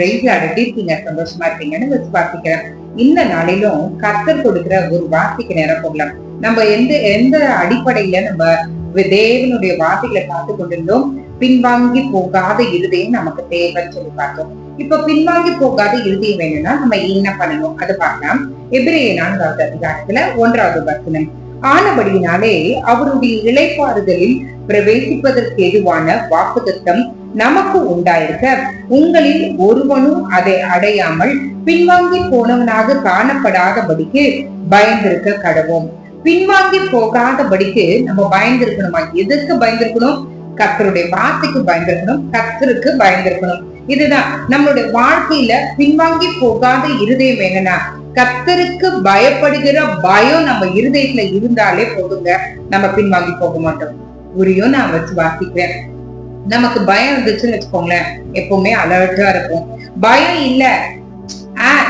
Price இருக்கீங்க, சந்தோஷமா இருப்பீங்கன்னு விசுவாசிக்கிறேன். இந்த நாளிலும் கர்த்தர் கொடுக்கிற ஒரு வார்த்தைக்கு நேரம் போகலாம். நம்ம எந்த எந்த அடிப்படையில நம்ம தேவனுடைய வார்த்தைகளை பார்த்து கொண்டிருந்தோம். பின்வாங்கி போகாத இருதயம் நமக்கு தேவைன்னு சொல்லி பார்த்தோம். இப்ப பின்வாங்கி போகாத இருதயம் வேணும்னா நம்ம என்ன பண்ணணும் அது பார்க்கலாம். எபிரேய 4வது அதிகாரத்துல 1வது வசனம். ஆனபடியினாலே அவருடைய இளைப்பாறுதலில் பிரவேசிப்பதற்கு எதுவான வாக்குத்தத்தம் நமக்கு உண்டாயிருக்க, உங்களில் ஒருவனும் அதை அடையாமல் பின்வாங்கி போனவனாக காணப்படாதபடிக்கு பயந்திருக்க கடவோம். பின்வாங்கி போகாதபடிக்கு நம்ம பயந்திருக்கணுமா? எதுக்கு பயந்திருக்கணும்? கர்த்தருடைய வார்த்தைக்கு பயந்திருக்கணும், கர்த்தருக்கு பயந்திருக்கணும். இதுதான் நம்மளுடைய வாழ்க்கையில பின்வாங்கி போகாத இருதயம் என்னன்னா, கர்த்தருக்கு பயப்படுகிற பயம் நம்ம இருதயத்துல இருந்தாலே போதுங்க, நம்ம பின்வாங்கி போக மாட்டோம். புரியும், நான் வச்சு வாசிக்கிறேன். நமக்கு பயம் இருந்துச்சுன்னு வச்சுக்கோங்களேன், எப்பவுமே அலர்ட்டா இருக்கும். பயம் இல்ல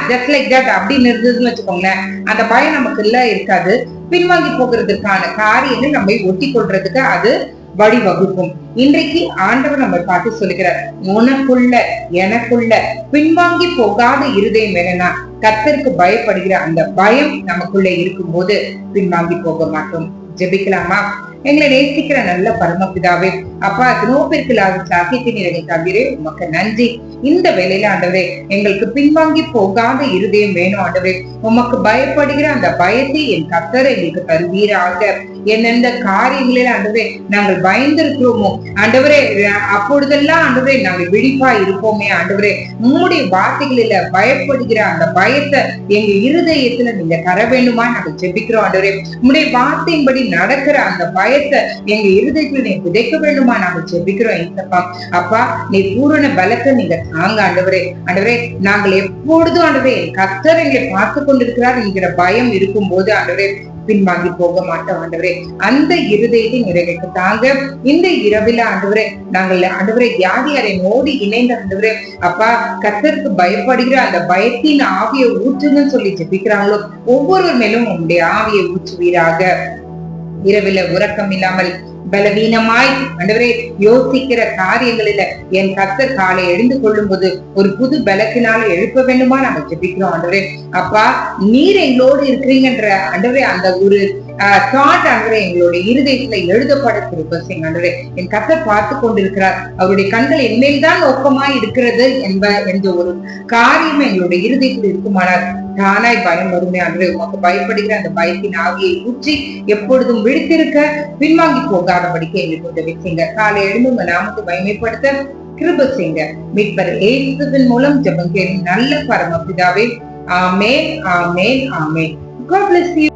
ஜஸ்ட் லைக் தட் அப்படின்னு இருந்ததுன்னு வச்சுக்கோங்களேன், அந்த பயம் நமக்கு இல்ல இருக்காது. பின்வாங்கி போகிறதுக்கான காரியங்கள் நம்ம ஒட்டி கொள்றதுக்கு அது வழிவகுக்கும். இன்றைக்கு ஆண்டவர் நம்ம பார்த்து சொல்லுகிறார், உனக்குள்ள எனக்குள்ள பின்வாங்கி போகாத இருதயம் என்னன்னா, கர்த்தருக்கு பயப்படுகிற அந்த பயம் நமக்குள்ள இருக்கும் போது பின்வாங்கி போக மாட்டோம். ஜெபிக்கலாமா? எங்களை நேசிக்கிற நல்ல பரமபிதாவே, அப்பா நோப்பிற்கு சாகித்ய நிறைய தவிரே உமக்கு நன்றி. இந்த வேலையில ஆண்டவரே எங்களுக்கு பின்வாங்கி போகாத இருதயம் வேணும் ஆண்டவரே. உமக்கு பயப்படுகிற அந்த பயத்தை என் கர்த்தர் எங்களுக்கு தருவீராக. எந்தெந்த காரியங்களில் ஆண்டவரே நாங்கள் பயந்திருக்கிறோமோ ஆண்டவரே, அப்பொழுதெல்லாம் ஆண்டவரே நாங்கள் விழிப்பா இருப்போமே ஆண்டவரே. உம்முடைய வார்த்தைகளில பயப்படுகிற அந்த பயத்தை எங்க இருதயத்துல நீங்க தர வேண்டுமா நாங்கள் ஜெபிக்கிறோம் ஆண்டவரே. உம்முடைய வார்த்தையின்படி நடக்கிற அந்த பயத்தை எங்க இருதயத்துல நீ விதைக்க வேண்டுமா நாங்கள் ஜெபிக்கிறோம் ஏசப்பா. அப்பா நீ பூரண பலத்தை நீங்க தாங்க ஆண்டவரே. ஆண்டவரே நாங்கள் எப்பொழுதும் ஆண்டவரே கர்த்தர் எங்களை பார்த்து கொண்டிருக்கிறார் என்கிற பயம் இருக்கும் போது ஆண்டவரே பின்வாங்கி போக மாட்டோம் ஆண்டவரே. அந்த இருதயத்தை நிறைவேற்ற தாங்க. இந்த இரவில ஆண்டவரே நாங்கள் ஆண்டவரே யாரை நோடி இணைந்த ஆண்டவரே அப்பா கர்த்தருக்கு பயப்படுகிற அந்த பயத்தின் ஆவியை ஊற்றுங்கன்னு சொல்லி ஜெபிக்கிறாங்களோ ஒவ்வொருவர் மேலும் உங்களுடைய ஆவியை ஊற்றுவீராக. இரவில உறக்கம் இல்லாமல் பலவீனமாய் ஆண்டவரே யோசிக்கிற காரியங்களில என் கர்த்தர் காலை எழுந்து கொள்ளும் போது ஒரு புது பலத்தினால எழுப்ப வேண்டுமா நாங்க ஜெபிக்கிறோம் ஆண்டவரே. அப்பா நீர் எங்களோடு இருக்கிறீங்கன்ற ஆண்டவரே அந்த ஒரு தாட் ஆண்டவரே எங்களுடைய இருதயத்துல எழுதப்பட திருப்பசிங்க ஆண்டவரே. என் கர்த்தர் பார்த்து கொண்டிருக்கிறார், அவருடைய கண்கள் என்மேல்தான் நோக்கமாய் இருக்கிறது என்ற ஒரு காரியம் எங்களுடைய இருதயத்தில் இருக்குமானால் தானாய் பயம் வருமே ஆண்டவரே. உமக்கு பயப்படுகிற அந்த பயத்தின் ஆவியை ஊற்றி எப்பொழுதும் விழித்திருக்க பின்வாங்கி போகாதபடிக்கு எங்களுக்கு உதவி செய்யுங்க. காலை எழுந்து உங்க நாமத்தை மகிமைப்படுத்த கிருபை செய்யுங்க. மீட்பர் இயேசுவின் மூலம் ஜெபம் கேளும் நல்ல பரமபிதாவே. ஆமென், ஆமென், ஆமென். God bless you.